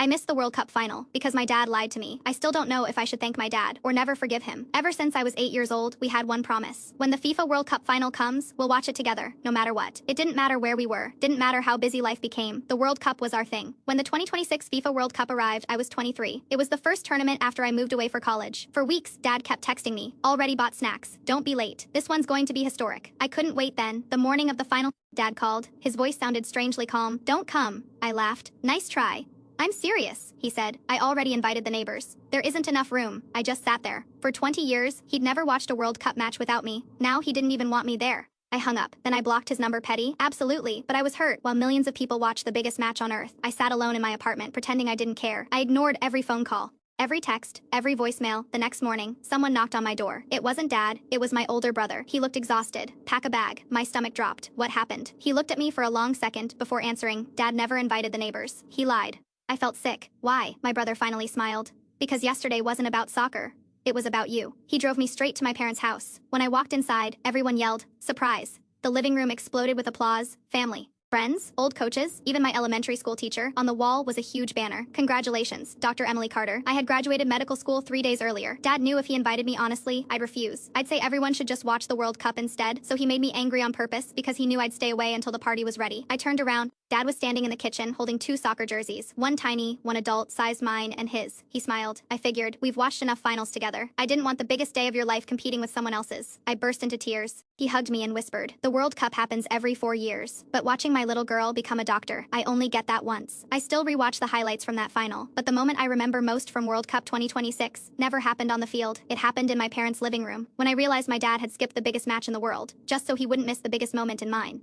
I missed the World Cup final because my dad lied to me. I still don't know if I should thank my dad or never forgive him. Ever since I was 8 years old, we had one promise. When the FIFA World Cup final comes, we'll watch it together, no matter what. It didn't matter where we were, didn't matter how busy life became. The World Cup was our thing. When the 2026 FIFA World Cup arrived, I was 23. It was the first tournament after I moved away for college. For weeks, Dad kept texting me, already bought snacks, don't be late. This one's going to be historic. I couldn't wait then. The morning of the final, Dad called. His voice sounded strangely calm. Don't come. I laughed. Nice try. I'm serious, he said. I already invited the neighbors. There isn't enough room. I just sat there. For 20 years, he'd never watched a World Cup match without me. Now he didn't even want me there. I hung up. Then I blocked his number. Petty? Absolutely. But I was hurt. While millions of people watched the biggest match on earth, I sat alone in my apartment, pretending I didn't care. I ignored every phone call, every text, every voicemail. The next morning, someone knocked on my door. It wasn't Dad, it was my older brother. He looked exhausted. Pack a bag. My stomach dropped. What happened? He looked at me for a long second before answering. Dad never invited the neighbors. He lied. I felt sick. Why? My brother finally smiled. Because yesterday wasn't about soccer. It was about you. He drove me straight to my parents' house. When I walked inside, everyone yelled, surprise. The living room exploded with applause. Family, friends, old coaches, even my elementary school teacher. On the wall was a huge banner. Congratulations, Dr. Emily Carter. I had graduated medical school 3 days earlier. Dad knew if he invited me honestly, I'd refuse. I'd say everyone should just watch the World Cup instead, so he made me angry on purpose because he knew I'd stay away until the party was ready. I turned around. Dad was standing in the kitchen holding 2 soccer jerseys, one tiny, one adult, sized mine and his. He smiled. I figured, we've watched enough finals together. I didn't want the biggest day of your life competing with someone else's. I burst into tears. He hugged me and whispered, the World Cup happens every 4 years. But watching my little girl become a doctor, I only get that once. I still rewatch the highlights from that final, but the moment I remember most from World Cup 2026 never happened on the field. It happened in my parents' living room, when I realized my dad had skipped the biggest match in the world, just so he wouldn't miss the biggest moment in mine.